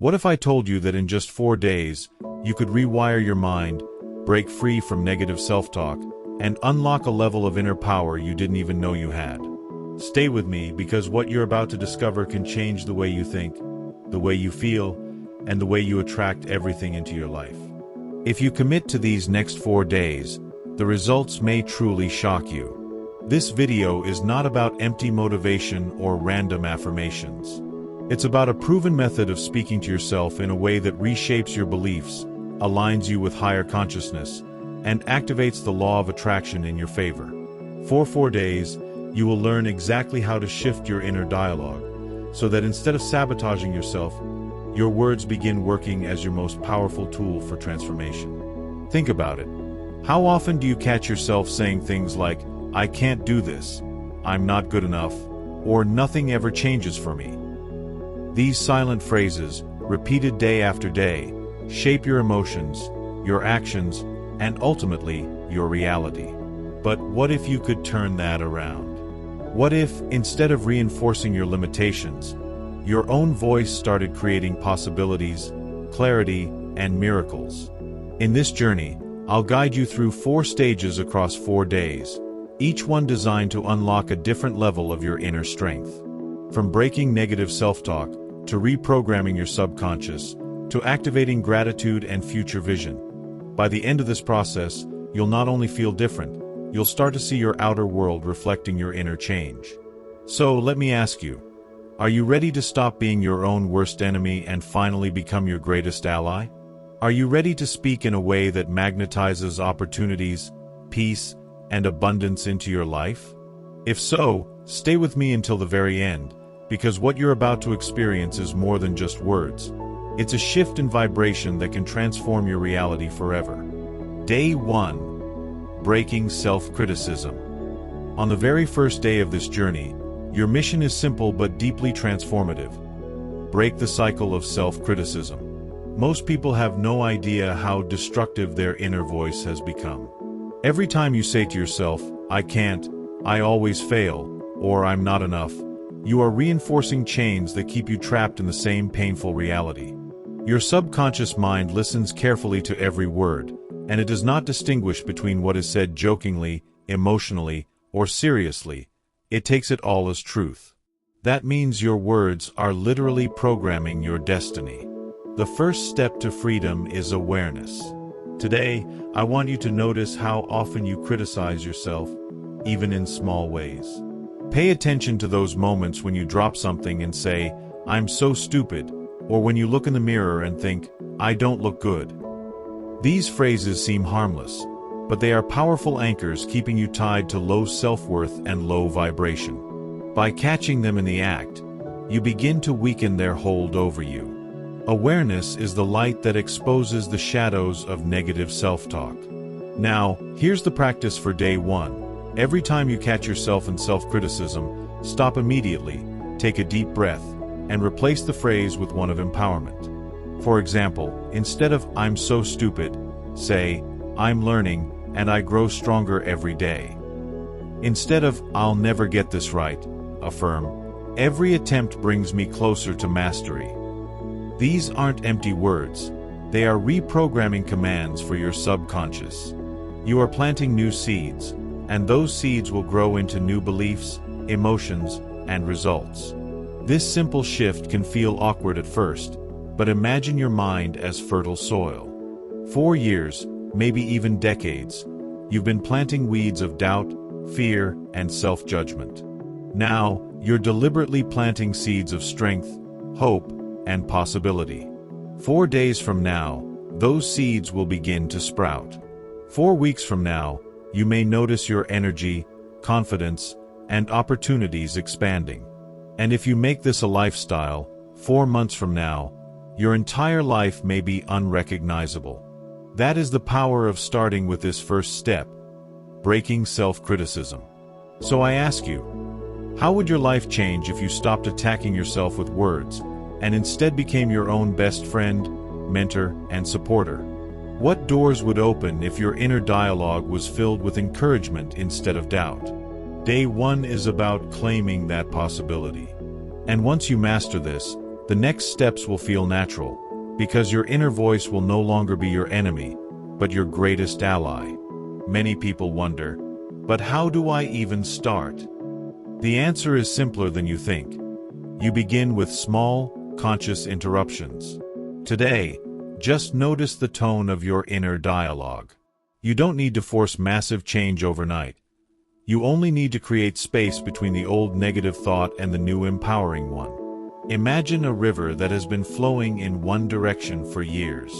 What if I told you that in just 4 days, you could rewire your mind, break free from negative self-talk, and unlock a level of inner power you didn't even know you had? Stay with me, because what you're about to discover can change the way you think, the way you feel, and the way you attract everything into your life. If you commit to these next 4 days, the results may truly shock you. This video is not about empty motivation or random affirmations. It's about a proven method of speaking to yourself in a way that reshapes your beliefs, aligns you with higher consciousness, and activates the law of attraction in your favor. For 4 days, you will learn exactly how to shift your inner dialogue, so that instead of sabotaging yourself, your words begin working as your most powerful tool for transformation. Think about it. How often do you catch yourself saying things like, "I can't do this," "I'm not good enough," or "nothing ever changes for me"? These silent phrases, repeated day after day, shape your emotions, your actions, and ultimately, your reality. But what if you could turn that around? What if, instead of reinforcing your limitations, your own voice started creating possibilities, clarity, and miracles? In this journey, I'll guide you through 4 stages across 4 days, each one designed to unlock a different level of your inner strength. From breaking negative self-talk, to reprogramming your subconscious, to activating gratitude and future vision. By the end of this process, you'll not only feel different, you'll start to see your outer world reflecting your inner change. So let me ask you, are you ready to stop being your own worst enemy and finally become your greatest ally? Are you ready to speak in a way that magnetizes opportunities, peace, and abundance into your life? If so, stay with me until the very end, because what you're about to experience is more than just words. It's a shift in vibration that can transform your reality forever. Day 1. Breaking self-criticism. On the very first day of this journey, your mission is simple but deeply transformative. Break the cycle of self-criticism. Most people have no idea how destructive their inner voice has become. Every time you say to yourself, "I can't," "I always fail," or "I'm not enough," you are reinforcing chains that keep you trapped in the same painful reality. Your subconscious mind listens carefully to every word, and it does not distinguish between what is said jokingly, emotionally, or seriously. It takes it all as truth. That means your words are literally programming your destiny. The first step to freedom is awareness. Today, I want you to notice how often you criticize yourself, even in small ways. Pay attention to those moments when you drop something and say, "I'm so stupid," or when you look in the mirror and think, "I don't look good." These phrases seem harmless, but they are powerful anchors keeping you tied to low self-worth and low vibration. By catching them in the act, you begin to weaken their hold over you. Awareness is the light that exposes the shadows of negative self-talk. Now, here's the practice for day 1. Every time you catch yourself in self-criticism, stop immediately, take a deep breath, and replace the phrase with one of empowerment. For example, instead of "I'm so stupid," say, "I'm learning, and I grow stronger every day." Instead of "I'll never get this right," affirm, "Every attempt brings me closer to mastery." These aren't empty words. They are reprogramming commands for your subconscious. You are planting new seeds, and those seeds will grow into new beliefs, emotions, and results. This simple shift can feel awkward at first, but imagine your mind as fertile soil. 4 years, maybe even decades, you've been planting weeds of doubt, fear, and self-judgment. Now, you're deliberately planting seeds of strength, hope, and possibility. 4 days from now, those seeds will begin to sprout. 4 weeks from now, you may notice your energy, confidence, and opportunities expanding. And if you make this a lifestyle, 4 months from now, your entire life may be unrecognizable. That is the power of starting with this first step, breaking self-criticism. So I ask you, how would your life change if you stopped attacking yourself with words, and instead became your own best friend, mentor, and supporter? What doors would open if your inner dialogue was filled with encouragement instead of doubt? Day 1 is about claiming that possibility. And once you master this, The next steps will feel natural, because your inner voice will no longer be your enemy, but your greatest ally. Many people wonder, but how do I even start? The answer is simpler than you think. You begin with small, conscious interruptions. Today, just notice the tone of your inner dialogue. You don't need to force massive change overnight. You only need to create space between the old negative thought and the new empowering one. Imagine a river that has been flowing in one direction for years.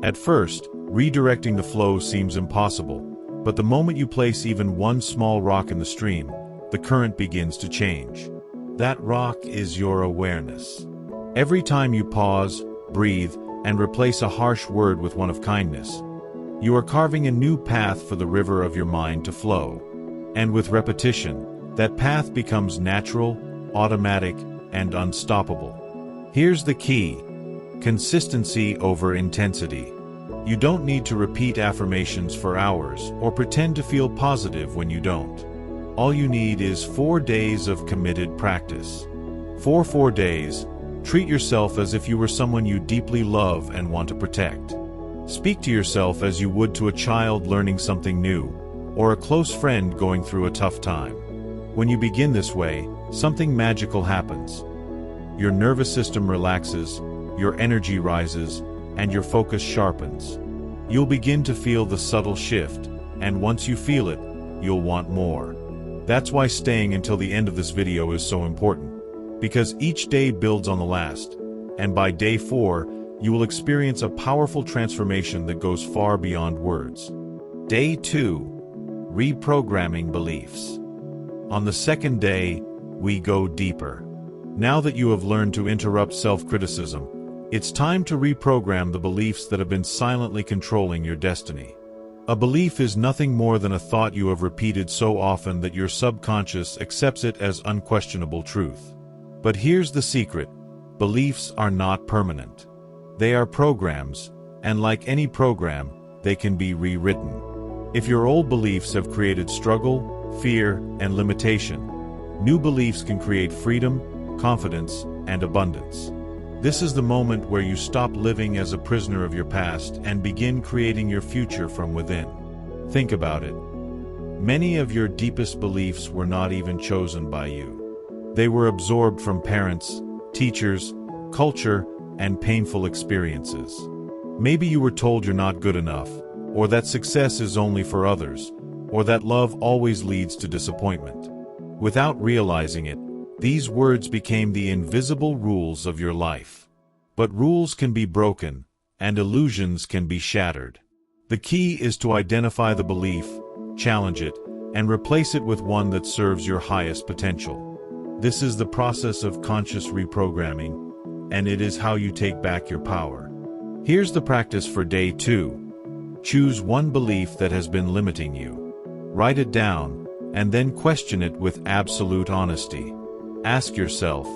At first, redirecting the flow seems impossible, but the moment you place even one small rock in the stream, the current begins to change. That rock is your awareness. Every time you pause, breathe, and replace a harsh word with one of kindness, you are carving a new path for the river of your mind to flow. And with repetition, that path becomes natural, automatic, and unstoppable. Here's the key: consistency over intensity. You don't need to repeat affirmations for hours or pretend to feel positive when you don't. All you need is 4 days of committed practice. For 4 days, treat yourself as if you were someone you deeply love and want to protect. Speak to yourself as you would to a child learning something new, or a close friend going through a tough time. When you begin this way, something magical happens. Your nervous system relaxes, your energy rises, and your focus sharpens. You'll begin to feel the subtle shift, and once you feel it, you'll want more. That's why staying until the end of this video is so important, because each day builds on the last, and by day 4, you will experience a powerful transformation that goes far beyond words. Day 2. Reprogramming beliefs. On the second day, we go deeper. Now that you have learned to interrupt self-criticism, it's time to reprogram the beliefs that have been silently controlling your destiny. A belief is nothing more than a thought you have repeated so often that your subconscious accepts it as unquestionable truth. But here's the secret: beliefs are not permanent. They are programs, and like any program, they can be rewritten. If your old beliefs have created struggle, fear, and limitation, new beliefs can create freedom, confidence, and abundance. This is the moment where you stop living as a prisoner of your past and begin creating your future from within. Think about it. Many of your deepest beliefs were not even chosen by you. They were absorbed from parents, teachers, culture, and painful experiences. Maybe you were told you're not good enough, or that success is only for others, or that love always leads to disappointment. Without realizing it, these words became the invisible rules of your life. But rules can be broken, and illusions can be shattered. The key is to identify the belief, challenge it, and replace it with one that serves your highest potential. This is the process of conscious reprogramming, and it is how you take back your power. Here's the practice for day 2. Choose one belief that has been limiting you. Write it down, and then question it with absolute honesty. Ask yourself,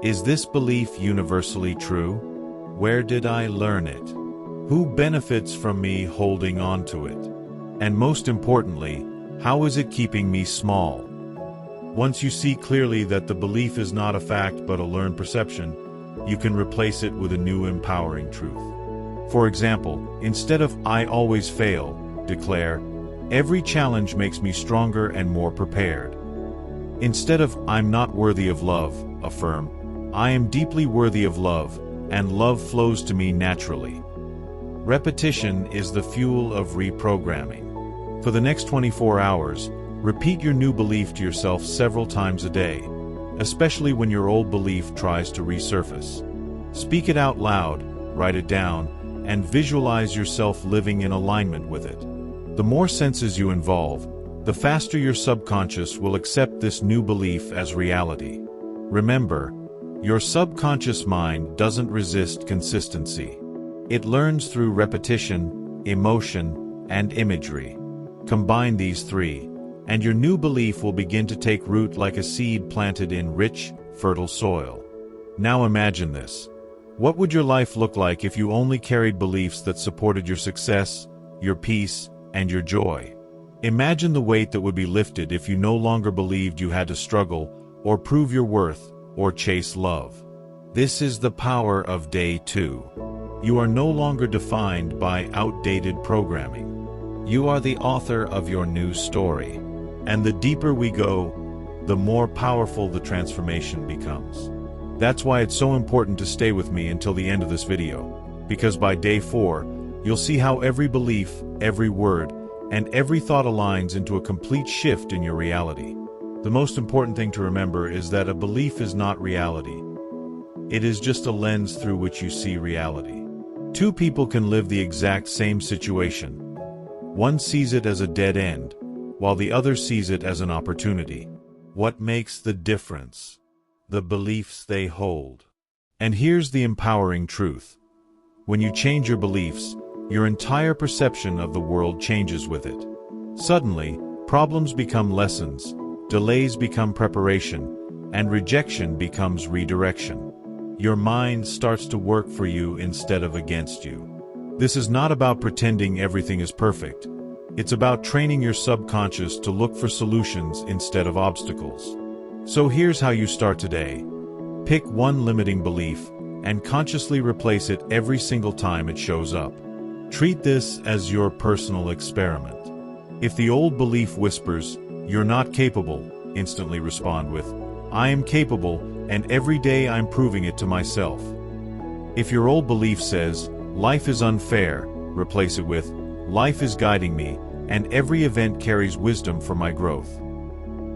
is this belief universally true? Where did I learn it? Who benefits from me holding on to it? And most importantly, how is it keeping me small? Once you see clearly that the belief is not a fact but a learned perception, you can replace it with a new empowering truth. For example, instead of "I always fail," declare, "Every challenge makes me stronger and more prepared." Instead of "I'm not worthy of love," affirm, "I am deeply worthy of love, and love flows to me naturally." Repetition is the fuel of reprogramming. For the next 24 hours, repeat your new belief to yourself several times a day, especially when your old belief tries to resurface. Speak it out loud, write it down, and visualize yourself living in alignment with it. The more senses you involve, the faster your subconscious will accept this new belief as reality. Remember, your subconscious mind doesn't resist consistency. It learns through repetition, emotion, and imagery. Combine these three, and your new belief will begin to take root like a seed planted in rich, fertile soil. Now imagine this. What would your life look like if you only carried beliefs that supported your success, your peace, and your joy? Imagine the weight that would be lifted if you no longer believed you had to struggle, or prove your worth, or chase love. This is the power of day 2. You are no longer defined by outdated programming. You are the author of your new story. And the deeper we go, the more powerful the transformation becomes. That's why it's so important to stay with me until the end of this video, because by day 4, you'll see how every belief, every word, and every thought aligns into a complete shift in your reality. The most important thing to remember is that a belief is not reality. It is just a lens through which you see reality. Two people can live the exact same situation. One sees it as a dead end, while the other sees it as an opportunity. What makes the difference? The beliefs they hold. And here's the empowering truth. When you change your beliefs, your entire perception of the world changes with it. Suddenly, problems become lessons, delays become preparation, and rejection becomes redirection. Your mind starts to work for you instead of against you. This is not about pretending everything is perfect. It's about training your subconscious to look for solutions instead of obstacles. So here's how you start today. Pick one limiting belief and consciously replace it every single time it shows up. Treat this as your personal experiment. If the old belief whispers, "You're not capable," instantly respond with, "I am capable, and every day I'm proving it to myself." If your old belief says, "Life is unfair," replace it with, "Life is guiding me, and every event carries wisdom for my growth."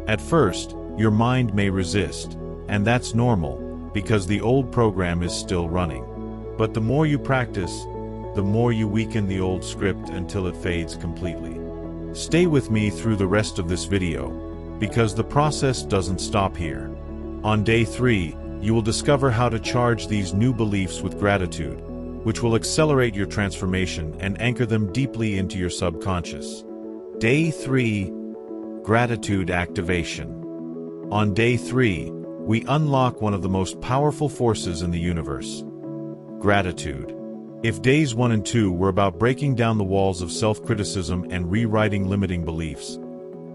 At first, your mind may resist, and that's normal, because the old program is still running. But the more you practice, the more you weaken the old script until it fades completely. Stay with me through the rest of this video, because the process doesn't stop here. On day 3, you will discover how to charge these new beliefs with gratitude, which will accelerate your transformation and anchor them deeply into your subconscious. Day 3, Gratitude Activation. On day 3, we unlock one of the most powerful forces in the universe: gratitude. If days 1 and 2 were about breaking down the walls of self-criticism and rewriting limiting beliefs,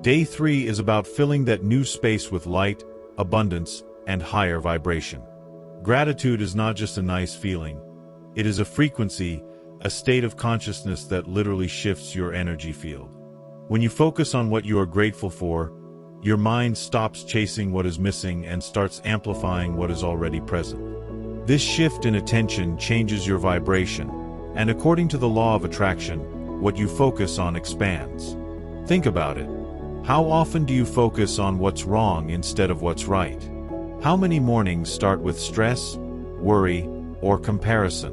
day 3 is about filling that new space with light, abundance, and higher vibration. Gratitude is not just a nice feeling. It is a frequency, a state of consciousness that literally shifts your energy field. When you focus on what you are grateful for, your mind stops chasing what is missing and starts amplifying what is already present. This shift in attention changes your vibration, and according to the law of attraction, what you focus on expands. Think about it. How often do you focus on what's wrong instead of what's right? How many mornings start with stress, worry, or comparison?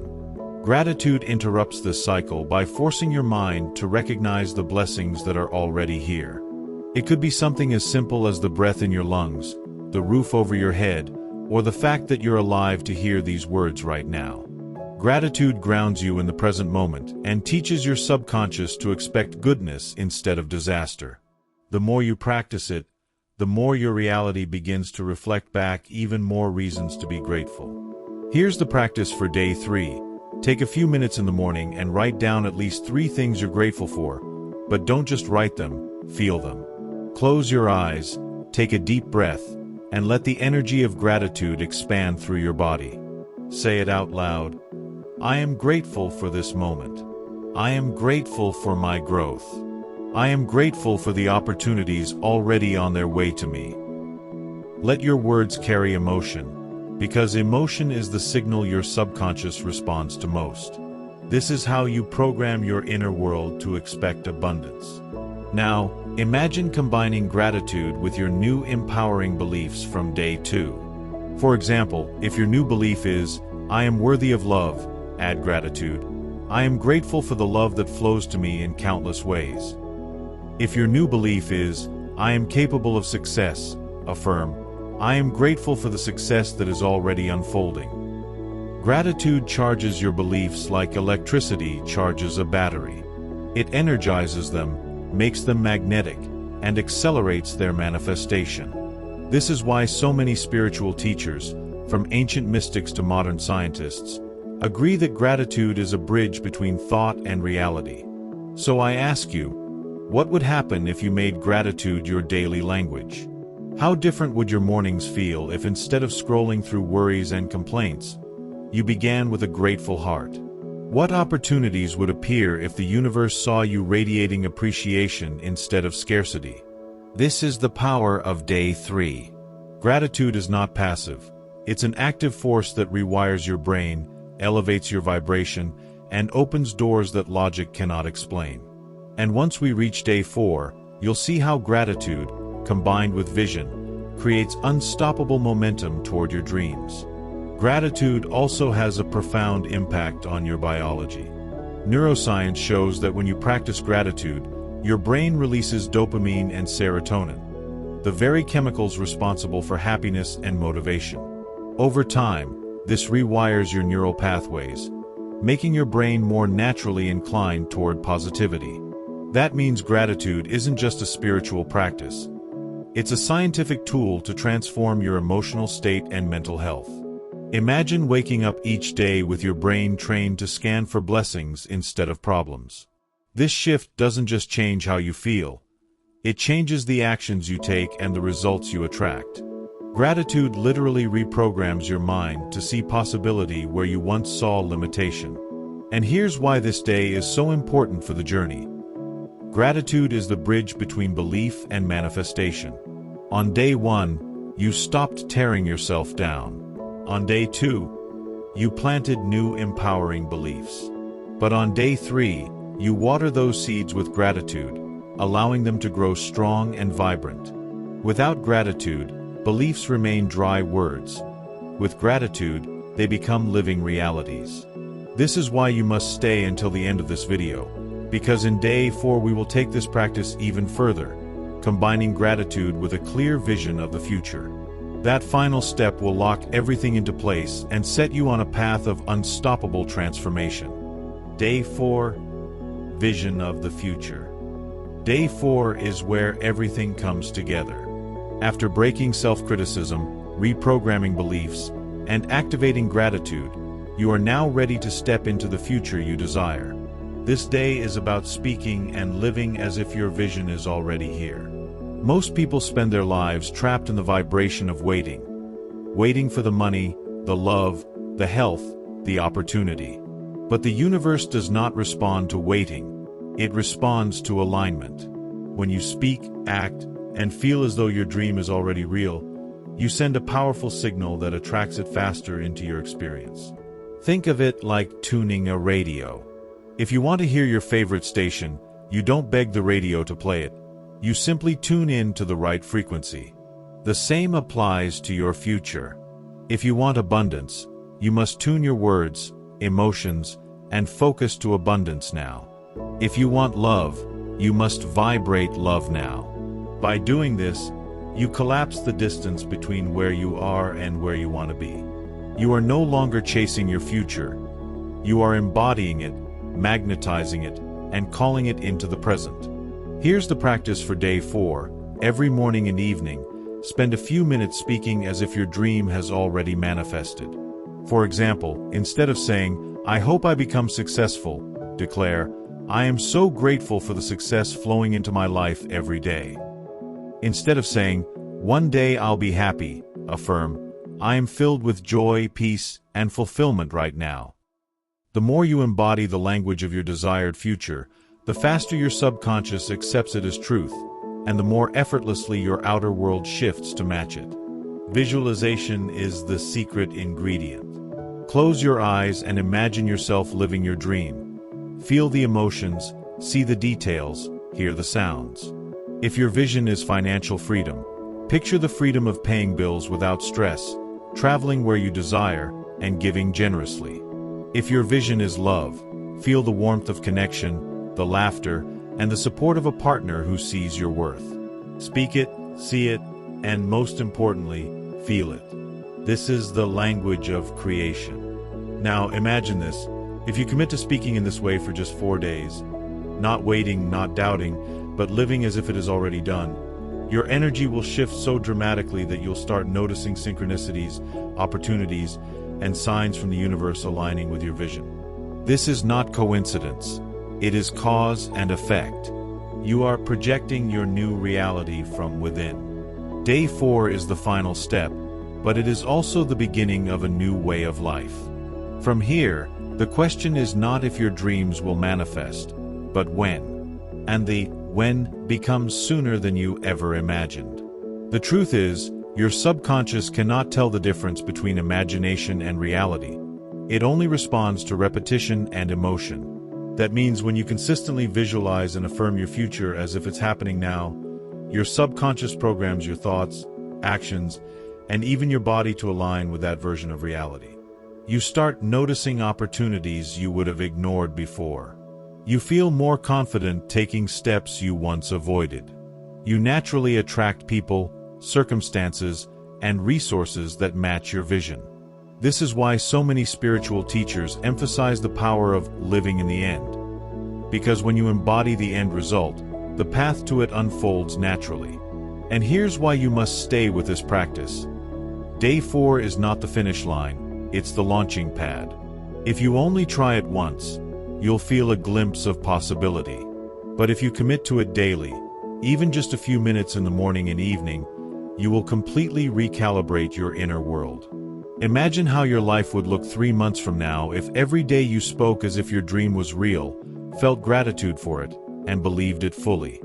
Gratitude interrupts this cycle by forcing your mind to recognize the blessings that are already here. It could be something as simple as the breath in your lungs, the roof over your head, or the fact that you're alive to hear these words right now. Gratitude grounds you in the present moment and teaches your subconscious to expect goodness instead of disaster. The more you practice it, the more your reality begins to reflect back even more reasons to be grateful. Here's the practice for day 3. Take a few minutes in the morning and write down at least 3 things you're grateful for, but don't just write them, feel them. Close your eyes, take a deep breath, and let the energy of gratitude expand through your body. Say it out loud. I am grateful for this moment. I am grateful for my growth. I am grateful for the opportunities already on their way to me. Let your words carry emotion, because emotion is the signal your subconscious responds to most. This is how you program your inner world to expect abundance. Now, imagine combining gratitude with your new empowering beliefs from day 2. For example, if your new belief is, I am worthy of love, add gratitude. I am grateful for the love that flows to me in countless ways. If your new belief is, I am capable of success, affirm, I am grateful for the success that is already unfolding. Gratitude charges your beliefs like electricity charges a battery. It energizes them, makes them magnetic, and accelerates their manifestation. This is why so many spiritual teachers, from ancient mystics to modern scientists, agree that gratitude is a bridge between thought and reality. So I ask you, what would happen if you made gratitude your daily language? How different would your mornings feel if instead of scrolling through worries and complaints, you began with a grateful heart? What opportunities would appear if the universe saw you radiating appreciation instead of scarcity? This is the power of day 3. Gratitude is not passive. It's an active force that rewires your brain, elevates your vibration, and opens doors that logic cannot explain. And once we reach day 4, you'll see how gratitude, combined with vision, creates unstoppable momentum toward your dreams. Gratitude also has a profound impact on your biology. Neuroscience shows that when you practice gratitude, your brain releases dopamine and serotonin, the very chemicals responsible for happiness and motivation. Over time, this rewires your neural pathways, making your brain more naturally inclined toward positivity. That means gratitude isn't just a spiritual practice. It's a scientific tool to transform your emotional state and mental health. Imagine waking up each day with your brain trained to scan for blessings instead of problems. This shift doesn't just change how you feel. It changes the actions you take and the results you attract. Gratitude literally reprograms your mind to see possibility where you once saw limitation. And here's why this day is so important for the journey. Gratitude is the bridge between belief and manifestation. On day 1, you stopped tearing yourself down. On day 2, you planted new empowering beliefs. But on day 3, you water those seeds with gratitude, allowing them to grow strong and vibrant. Without gratitude, beliefs remain dry words. With gratitude, they become living realities. This is why you must stay until the end of this video, because in day 4 we will take this practice even further, combining gratitude with a clear vision of the future. That final step will lock everything into place and set you on a path of unstoppable transformation. Day 4, Vision of the Future. Day 4 is where everything comes together. After breaking self-criticism, reprogramming beliefs, and activating gratitude, you are now ready to step into the future you desire. This day is about speaking and living as if your vision is already here. Most people spend their lives trapped in the vibration of waiting. Waiting for the money, the love, the health, the opportunity. But the universe does not respond to waiting. It responds to alignment. When you speak, act, and feel as though your dream is already real, you send a powerful signal that attracts it faster into your experience. Think of it like tuning a radio. If you want to hear your favorite station, you don't beg the radio to play it. You simply tune in to the right frequency. The same applies to your future. If you want abundance, you must tune your words, emotions, and focus to abundance now. If you want love, you must vibrate love now. By doing this, you collapse the distance between where you are and where you want to be. You are no longer chasing your future. You are embodying it, magnetizing it, and calling it into the present. Here's the practice for day 4. Every morning and evening, spend a few minutes speaking as if your dream has already manifested. For example, instead of saying, "I hope I become successful," declare, "I am so grateful for the success flowing into my life every day." Instead of saying, "One day I'll be happy," affirm, "I am filled with joy, peace, and fulfillment right now." The more you embody the language of your desired future, the faster your subconscious accepts it as truth, and the more effortlessly your outer world shifts to match it. Visualization is the secret ingredient. Close your eyes and imagine yourself living your dream. Feel the emotions, see the details, hear the sounds. If your vision is financial freedom, picture the freedom of paying bills without stress, traveling where you desire, and giving generously. If your vision is love, feel the warmth of connection, the laughter, and the support of a partner who sees your worth. Speak it, see it, and most importantly, feel it. This is the language of creation. Now imagine this. If you commit to speaking in this way for just 4 days, not waiting, not doubting, but living as if it is already done, your energy will shift so dramatically that you'll start noticing synchronicities, opportunities, and signs from the universe aligning with your vision. This is not coincidence. It is cause and effect. You are projecting your new reality from within. Day 4 is the final step, but it is also the beginning of a new way of life. From here, the question is not if your dreams will manifest, but when. And the when becomes sooner than you ever imagined. The truth is, your subconscious cannot tell the difference between imagination and reality. It only responds to repetition and emotion. That means when you consistently visualize and affirm your future as if it's happening now, your subconscious programs your thoughts, actions, and even your body to align with that version of reality. You start noticing opportunities you would have ignored before. You feel more confident taking steps you once avoided. You naturally attract people, circumstances, and resources that match your vision. This is why so many spiritual teachers emphasize the power of living in the end. Because when you embody the end result, the path to it unfolds naturally. And here's why you must stay with this practice. Day 4 is not the finish line, it's the launching pad. If you only try it once, you'll feel a glimpse of possibility. But if you commit to it daily, even just a few minutes in the morning and evening, you will completely recalibrate your inner world. Imagine how your life would look 3 months from now if every day you spoke as if your dream was real, felt gratitude for it, and believed it fully.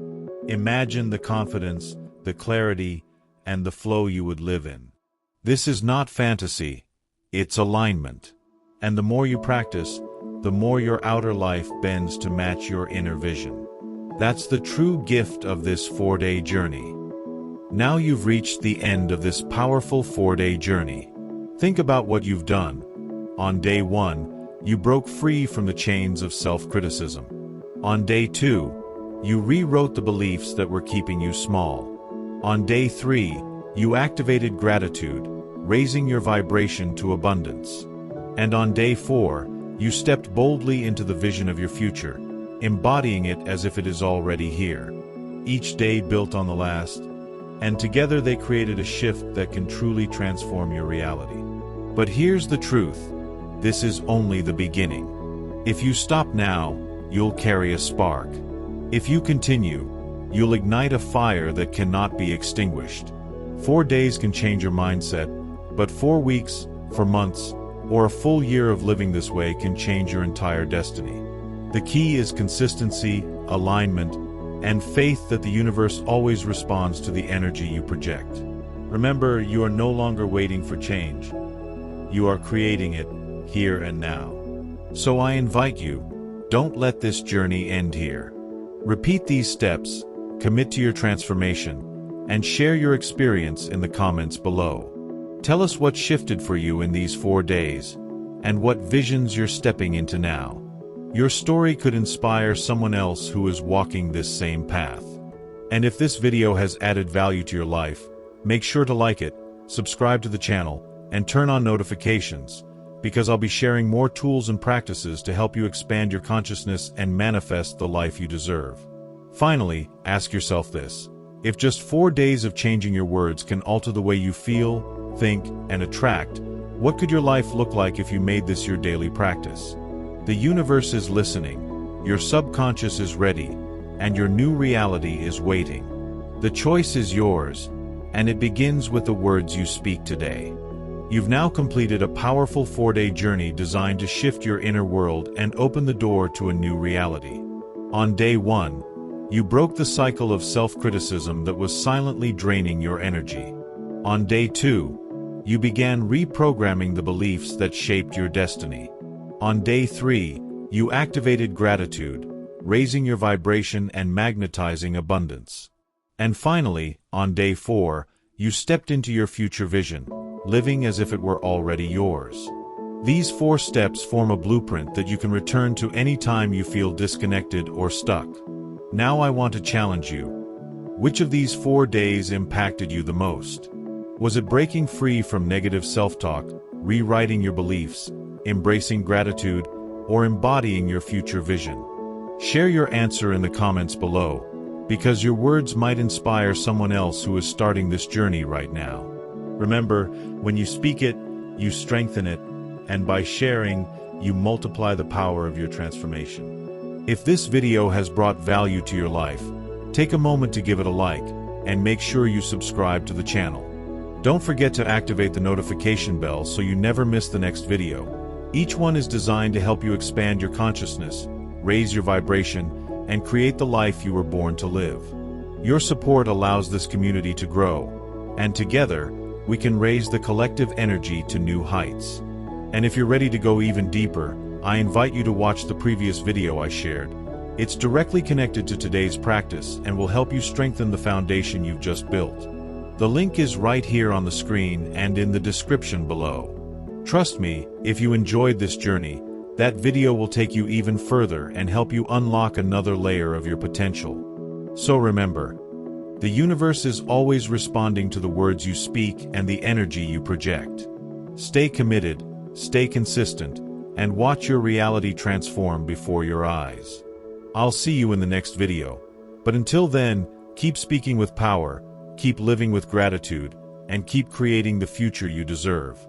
Imagine the confidence, the clarity, and the flow you would live in. This is not fantasy, it's alignment. And the more you practice, the more your outer life bends to match your inner vision. That's the true gift of this 4-day journey. Now you've reached the end of this powerful 4-day journey. Think about what you've done. On day 1, you broke free from the chains of self-criticism. On day 2, you rewrote the beliefs that were keeping you small. On day 3, you activated gratitude, raising your vibration to abundance. And on day 4, you stepped boldly into the vision of your future, embodying it as if it is already here. Each day built on the last, and together they created a shift that can truly transform your reality. But here's the truth, this is only the beginning. If you stop now, you'll carry a spark. If you continue, you'll ignite a fire that cannot be extinguished. 4 days can change your mindset, but 4 weeks, 4 months, or a full year of living this way can change your entire destiny. The key is consistency, alignment, and faith that the universe always responds to the energy you project. Remember, you are no longer waiting for change. You are creating it, here and now. So I invite you, don't let this journey end here. Repeat these steps, commit to your transformation, and share your experience in the comments below. Tell us what shifted for you in these 4 days, and what visions you're stepping into now. Your story could inspire someone else who is walking this same path. And if this video has added value to your life, make sure to like it, subscribe to the channel, and turn on notifications, because I'll be sharing more tools and practices to help you expand your consciousness and manifest the life you deserve. Finally, ask yourself this. If just 4 days of changing your words can alter the way you feel, think, and attract, what could your life look like if you made this your daily practice? The universe is listening, your subconscious is ready, and your new reality is waiting. The choice is yours, and it begins with the words you speak today. You've now completed a powerful 4-day journey designed to shift your inner world and open the door to a new reality. On day 1, you broke the cycle of self-criticism that was silently draining your energy. On day 2, you began reprogramming the beliefs that shaped your destiny. On day 3, you activated gratitude, raising your vibration and magnetizing abundance. And finally, on day 4, you stepped into your future vision, living as if it were already yours. These 4 steps form a blueprint that you can return to any time you feel disconnected or stuck. Now I want to challenge you. Which of these 4 days impacted you the most? Was it breaking free from negative self-talk, rewriting your beliefs, embracing gratitude, or embodying your future vision? Share your answer in the comments below, because your words might inspire someone else who is starting this journey right now. Remember, when you speak it, you strengthen it, and by sharing, you multiply the power of your transformation. If this video has brought value to your life, take a moment to give it a like, and make sure you subscribe to the channel. Don't forget to activate the notification bell so you never miss the next video. Each one is designed to help you expand your consciousness, raise your vibration, and create the life you were born to live. Your support allows this community to grow, and together, we can raise the collective energy to new heights. And if you're ready to go even deeper, I invite you to watch the previous video I shared. It's directly connected to today's practice and will help you strengthen the foundation you've just built. The link is right here on the screen and in the description below. Trust me, if you enjoyed this journey, that video will take you even further and help you unlock another layer of your potential. So remember, the universe is always responding to the words you speak and the energy you project. Stay committed, stay consistent, and watch your reality transform before your eyes. I'll see you in the next video. But until then, keep speaking with power, keep living with gratitude, and keep creating the future you deserve.